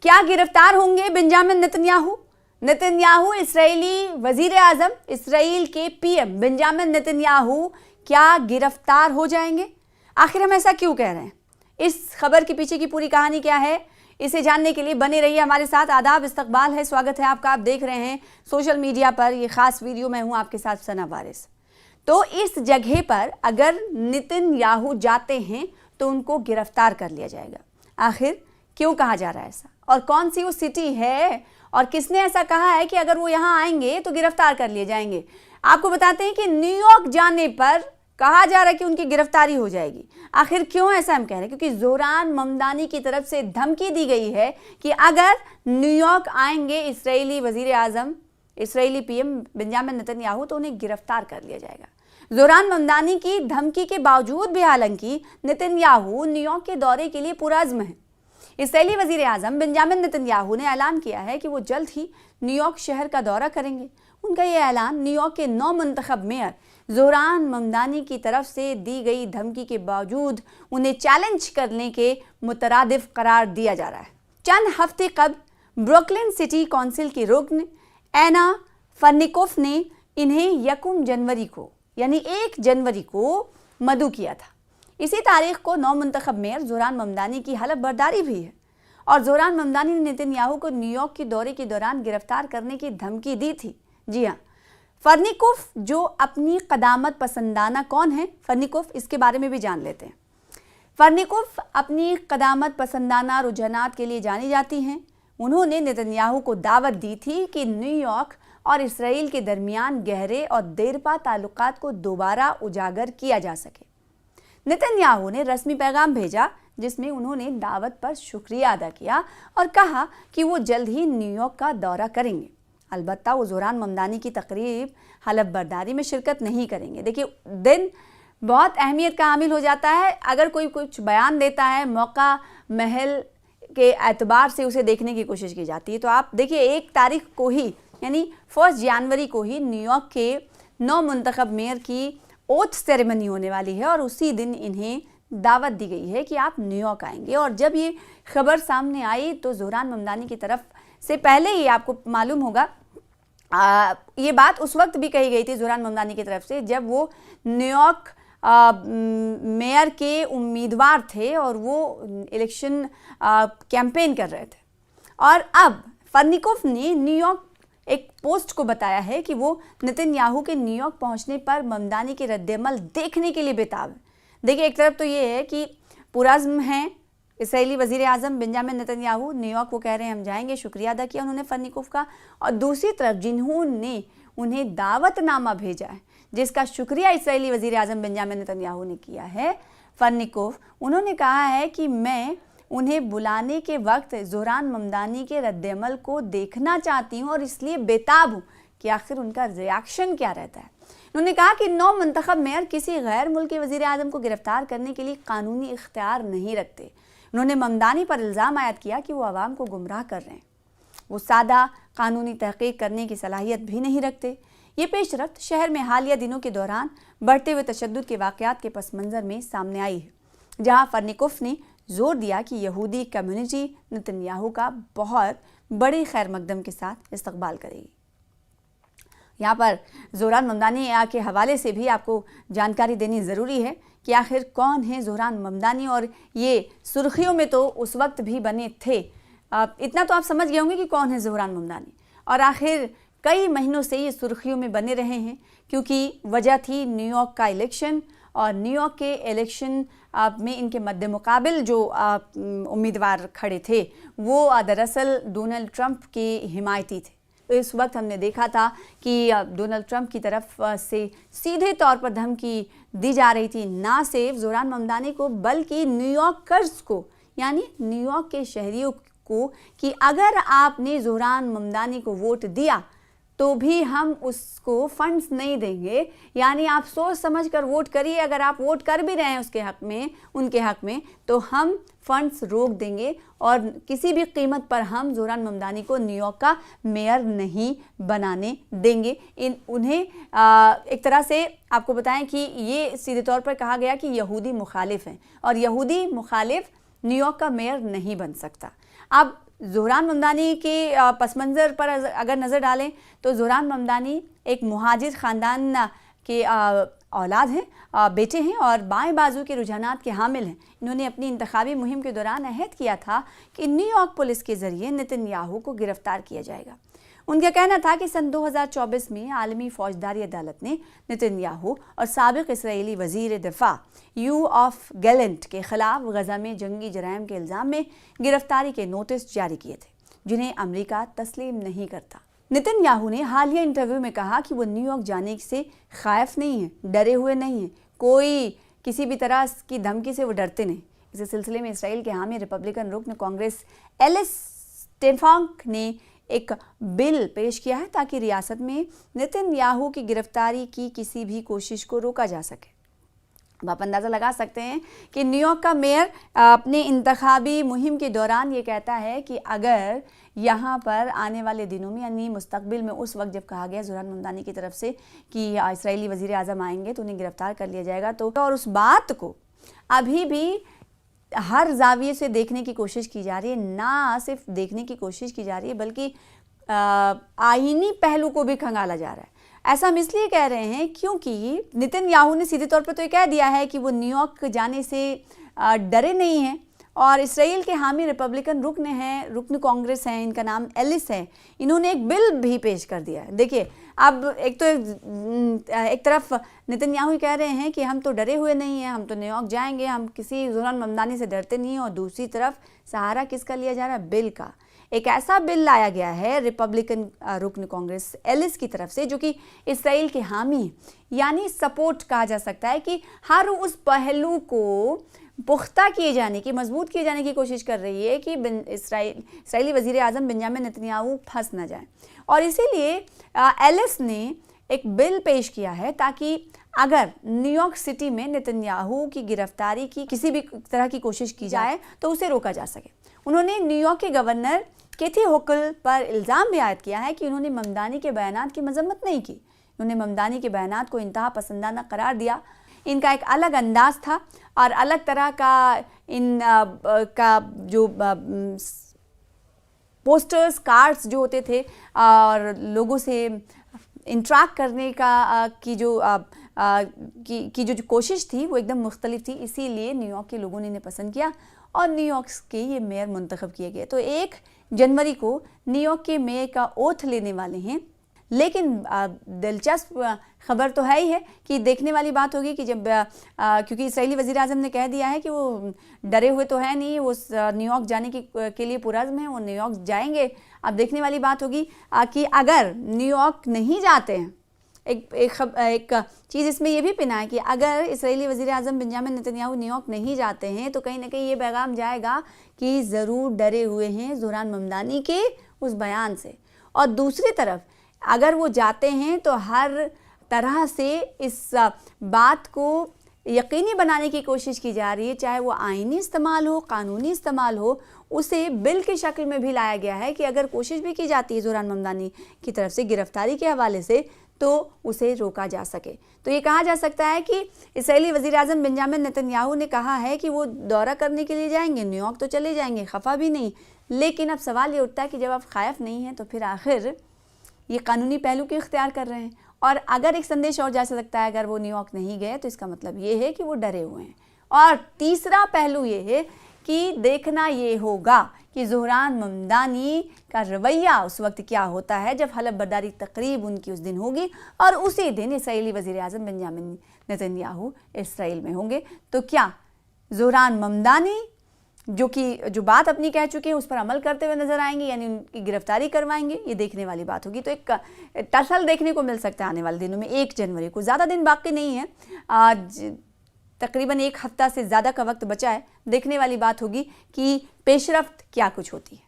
क्या गिरफ्तार होंगे बेंजामिन नेतन्याहू? नेतन्याहू इस्राएली वजीर आज़म, इसराइल के पीएम बेंजामिन नेतन्याहू क्या गिरफ्तार हो जाएंगे? आखिर हम ऐसा क्यों कह रहे हैं? इस खबर के पीछे की पूरी कहानी क्या है, इसे जानने के लिए बने रहिए हमारे साथ। आदाब, इस्तकबाल है, स्वागत है आपका। आप देख रहे हैं सोशल मीडिया पर ये खास वीडियो। मैं हूं आपके साथ सना वारिस। तो इस जगह पर अगर नेतन्याहू जाते हैं तो उनको गिरफ्तार कर लिया जाएगा। आखिर क्यों कहा जा रहा है ऐसा, और कौन सी वो सिटी है, और किसने ऐसा कहा है कि अगर वो यहाँ आएंगे तो गिरफ्तार कर लिए जाएंगे? आपको बताते हैं कि न्यूयॉर्क जाने पर कहा जा रहा है कि उनकी गिरफ्तारी हो जाएगी। आखिर क्यों ऐसा हम कह रहे हैं? क्योंकि जोरान ममदानी की तरफ से धमकी दी गई है कि अगर न्यूयॉर्क आएंगे इस्राएली वजीर आज़म, इस्राएली पीएम बेंजामिन नेतन्याहू, तो उन्हें गिरफ्तार कर लिया जाएगा। जोरान ममदानी की धमकी के बावजूद भी हालांकि नेतन्याहू न्यूयॉर्क के दौरे के लिए पुरअज़्म है। इस्राएली वजीर आज़म बेंजामिन नेतन्याहू ने ऐलान किया है कि वो जल्द ही न्यूयॉर्क शहर का दौरा करेंगे। उनका ये ऐलान न्यूयॉर्क के नौ मुंतखब मेयर जोरान ममदानी की तरफ से दी गई धमकी के बावजूद उन्हें चैलेंज करने के मुतरादिफ करार दिया जा रहा है। चंद हफ्ते कबल ब्रुकलिन सिटी काउंसिल की रुकन एना फर्निकोफ ने इन्हें 1 जनवरी को यानी 1 जनवरी को मदऊ किया था। इसी तारीख को नौ मुंतखब मेयर जोरान ममदानी की हलफ बर्दारी भी है, और जोरान ममदानी ने नेतन्याहू को न्यूयॉर्क के दौरे के दौरान गिरफ्तार करने की धमकी दी थी। जी हाँ, फर्निकोफ जो अपनी कदामत पसंदाना कौन है? फर्निकोफ, इसके बारे में भी जान लेते हैं। फर्निकोफ अपनी कदामत पसंदाना रुझानात के लिए जानी जाती हैं। उन्होंने नेतन्याहू को दावत दी थी कि न्यूयॉर्क और इसराइल के दरमियान गहरे और देरपा ताल्लुकात को दोबारा उजागर किया जा सके। नेतन्याहू ने रस्मी पैगाम भेजा जिसमें उन्होंने दावत पर शुक्रिया अदा किया और कहा कि वो जल्द ही न्यूयॉर्क का दौरा करेंगे। अलबत्ता वो जोरान ममदानी की तकरीब हलफ बर्दारी में शिरकत नहीं करेंगे। देखिए, दिन बहुत अहमियत का हामिल हो जाता है। अगर कोई कुछ बयान देता है, मौका महल के एतबार से उसे देखने की कोशिश की जाती है। तो आप देखिए, 1 तारीख को ही यानी 1 जनवरी को ही न्यूयॉर्क के 9 मुंतखब मेयर की ओथ सेरेमनी होने वाली है, और उसी दिन इन्हें दावत दी गई है कि आप न्यूयॉर्क आएंगे। और जब ये खबर सामने आई तो जोरान ममदानी की तरफ से पहले ही आपको मालूम होगा, ये बात उस वक्त भी कही गई थी जोरान ममदानी की तरफ से जब वो न्यूयॉर्क मेयर के उम्मीदवार थे और वो इलेक्शन कैंपेन कर रहे थे। और अब फर्निकोफ ने न्यूयॉर्क एक पोस्ट को बताया है कि वो नेतन्याहू के न्यूयॉर्क पहुंचने पर ममदानी के रद्द-ए-अमल देखने के लिए बेताब है। देखिए, एक तरफ तो ये है कि पुरअज़्म हैं इसराइली वजीर आज़म बेंजामिन नेतन्याहू, न्यूयॉर्क वो कह रहे हैं हम जाएंगे, शुक्रिया अदा किया उन्होंने फर्निकोफ का, और दूसरी तरफ जिन्होंने उन्हें दावतनामा भेजा है जिसका शुक्रिया इसराइली वजीर आज़म बेंजामिन नेतन्याहू ने किया है, फर्निकोफ, उन्होंने कहा है कि मैं उन्हें बुलाने के वक्त जोरान ममदानी के रद्द-ए-अमल को देखना चाहती हूँ और इसलिए बेताब हूँ कि आखिर उनका रिएक्शन क्या रहता है। उन्होंने कहा कि 9 मुंतखब मेयर किसी गैर मुल्की वजीर आज़म को गिरफ्तार करने के लिए कानूनी इख्तियार नहीं रखते। उन्होंने ममदानी पर इल्ज़ाम आयद किया कि वो आवाम को गुमराह कर रहे हैं, वो सादा कानूनी तहक़ीक़ करने की सलाहियत भी नहीं रखते। ये पेशरफ्त शहर में हालिया दिनों के दौरान बढ़ते हुए तशद्दुद के वाक़यात के पस मंज़र में सामने आई है, जहाँ फर्निकोफ ने जोर दिया कि यहूदी कम्युनिटी नेतन्याहू का बहुत बड़ी खैर मकदम के साथ इस्तकबाल करेगी। यहाँ पर जोरान ममदानी के हवाले से भी आपको जानकारी देनी ज़रूरी है कि आखिर कौन है जोरान ममदानी, और ये सुर्खियों में तो उस वक्त भी बने थे। इतना तो आप समझ गए होंगे कि कौन है जोरान ममदानी, और आखिर कई महीनों से ये सुर्खियों में बने रहे हैं क्योंकि वजह थी न्यूयॉर्क का इलेक्शन, और न्यूयॉर्क के इलेक्शन में इनके मद्दे मुकाबिल जो उम्मीदवार खड़े थे वो दरअसल डोनाल्ड ट्रंप के हिमायती थे। तो इस वक्त हमने देखा था कि डोनाल्ड ट्रंप की तरफ से सीधे तौर पर धमकी दी जा रही थी, ना सिर्फ जोरान ममदानी को बल्कि न्यूयॉर्कर्स को, यानी न्यूयॉर्क के शहरियों को, कि अगर आपने जोरान ममदानी को वोट दिया तो भी हम उसको फंड्स नहीं देंगे, यानी आप सोच समझ कर वोट करिए, अगर आप वोट कर भी रहे हैं उसके हक़ में, उनके हक़ में, तो हम फंड्स रोक देंगे और किसी भी कीमत पर हम जोरान ममदानी को न्यूयॉर्क का मेयर नहीं बनाने देंगे। उन्हें एक तरह से आपको बताएं कि ये सीधे तौर पर कहा गया कि यहूदी मुखालिफ हैं और यहूदी मुखालिफ न्यूयॉर्क का मेयर नहीं बन सकता। अब ज़ोहरान ममदानी के पस मंज़र पर अगर नज़र डालें तो ज़ोहरान ममदानी एक मुहाजिर ख़ानदान के औलाद हैं, बेटे हैं और बाएं बाजू के रुझानात के हामिल हैं। इन्होंने अपनी इंतखाबी मुहिम के दौरान अहद किया था कि न्यूयॉर्क पुलिस के ज़रिए नेतन्याहू को गिरफ्तार किया जाएगा। उनका कहना था कि सन 2024 में आलमी फौजदारी अदालत ने नेतन्याहू और साबिक इसराइली वज़ीर दिफा योआफ गैलेंट के ख़िलाफ़ गज़ा में जंगी जराइम के इल्ज़ाम में गिरफ्तारी के नोटिस जारी किए थे, जिन्हें अमेरिका तस्लीम नहीं करता। नेतन्याहू ने हालिया इंटरव्यू में कहा कि वो न्यूयॉर्क जाने से खाइफ नहीं है, डरे हुए नहीं हैं, कोई किसी भी तरह की धमकी से वो डरते नहीं। इसी सिलसिले में इसराइल के हामी रिपब्लिकन रुकन कांग्रेस एलिस स्टेनफांक ने एक बिल पेश किया है ताकि रियासत में नेतन्याहू की गिरफ्तारी की किसी भी कोशिश को रोका जा सके। अब आप अंदाज़ा लगा सकते हैं कि न्यूयॉर्क का मेयर अपने इंतखाबी मुहिम के दौरान ये कहता है कि अगर यहाँ पर आने वाले दिनों में यानी मुस्तकबिल में उस वक्त जब कहा गया ज़ोहरान ममदानी की तरफ से कि इसराइली वज़ीर आज़म आएंगे तो उन्हें गिरफ्तार कर लिया जाएगा, तो और उस बात को अभी भी हर जाविये से देखने की कोशिश की जा रही है, ना सिर्फ देखने की कोशिश की जा रही है बल्कि आईनी पहलू को भी खंगाला जा रहा है। ऐसा हम इसलिए कह रहे हैं क्योंकि नेतन्याहू ने सीधे तौर पर तो ये कह दिया है कि वो न्यूयॉर्क जाने से डरे नहीं हैं और इसराइल के हामी रिपब्लिकन रुकन कांग्रेस हैं, इनका नाम एलिस है, इन्होंने एक बिल भी पेश कर दिया है। देखिए, अब एक तरफ नेतन्याहू कह रहे हैं कि हम तो डरे हुए नहीं हैं, हम तो न्यूयॉर्क जाएंगे, हम किसी ज़ोहरान ममदानी से डरते नहीं हैं, और दूसरी तरफ सहारा किसका लिया जा रहा है? बिल का। एक ऐसा बिल लाया गया है रिपब्लिकन रुकन कांग्रेस एलिस की तरफ से जो कि इसराइल के हामी यानी सपोर्ट कहा जा सकता है कि हर उस पहलू को पुख्ता किए जाने की, मजबूत किए जाने की कोशिश कर रही है कि इसराइली वज़ीर आज़म बेंजामिन नेतन्याहू फंस न जाए। और इसीलिए एलिस ने एक बिल पेश किया है ताकि अगर न्यूयॉर्क सिटी में नेतन्याहू की गिरफ्तारी की किसी भी तरह की कोशिश की जाए तो उसे रोका जा सके। उन्होंने न्यूयॉर्क के गवर्नर केथी होकल पर इल्ज़ाम भी आयद किया है कि उन्होंने ममदानी के बयानात की मजम्मत नहीं की, उन्होंने ममदानी के बयानात को इंतहा पसंदाना करार दिया। इनका एक अलग अंदाज था और अलग तरह का का जो पोस्टर्स, कार्ड्स जो होते थे और लोगों से इंटरेक्ट करने का की जो कोशिश थी वो एकदम मुख्तलिफ थी। इसीलिए न्यूयॉर्क के लोगों ने इन्हें पसंद किया और न्यूयॉर्क के ये मेयर मुंतखब किए गए। तो 1 जनवरी को न्यूयॉर्क के मेयर का ओथ लेने वाले हैं। लेकिन दिलचस्प खबर तो है ही है कि देखने वाली बात होगी कि जब क्योंकि इसराइली वज़ीर आज़म ने कह दिया है कि वो डरे हुए तो है नहीं, वो न्यूयॉर्क जाने के लिए पुरज़्म है, वो न्यूयॉर्क जाएंगे। अब देखने वाली बात होगी कि अगर न्यूयॉर्क नहीं जाते हैं, एक चीज़ इसमें यह भी पिना है कि अगर इसराइली वज़ीर आज़म बेंजामिन नेतन्याहू न्यूयॉर्क नहीं जाते हैं तो कहीं ना कहीं ये पैगाम जाएगा कि ज़रूर डरे हुए हैं ज़ोहरान ममदानी के उस बयान से। और दूसरी तरफ अगर वो जाते हैं तो हर तरह से इस बात को यकीनी बनाने की कोशिश की जा रही है, चाहे वो आईनी इस्तेमाल हो, कानूनी इस्तेमाल हो, उसे बिल की शक्ल में भी लाया गया है कि अगर कोशिश भी की जाती है ज़ोहरान ममदानी की तरफ से गिरफ्तारी के हवाले से तो उसे रोका जा सके। तो ये कहा जा सकता है कि इसराइली वज़ीर आज़म बेंजामिन नेतन्याहू ने कहा है कि वो दौरा करने के लिए जाएंगे, न्यूयॉर्क तो चले जाएंगे, खफा भी नहीं। लेकिन अब सवाल ये उठता है कि जब आप खाइफ नहीं हैं तो फिर आखिर ये कानूनी पहलू क्यों इख्तियार कर रहे हैं? और अगर एक संदेश और जा सकता है, अगर वो न्यूयॉर्क नहीं गए तो इसका मतलब ये है कि वो डरे हुए हैं। और तीसरा पहलू ये है कि देखना ये होगा कि ज़ोहरान ममदानी का रवैया उस वक्त क्या होता है जब हलफ बर्दारी तकरीब उनकी उस दिन होगी और उसी दिन इसराइली वज़ीर आज़म बेंजामिन नेतन्याहू इसराइल में होंगे। तो क्या ज़ोहरान ममदानी जो बात अपनी कह चुके हैं उस पर अमल करते हुए नजर आएंगे, यानी उनकी गिरफ्तारी करवाएंगे? ये देखने वाली बात होगी। तो एक टसल देखने को मिल सकता है आने वाले दिनों में। 1 जनवरी को ज़्यादा दिन बाकी नहीं है, आज तकरीबन 1 हफ्ता से ज़्यादा का वक्त बचा है। देखने वाली बात होगी कि पेशरफ्त क्या कुछ होती है।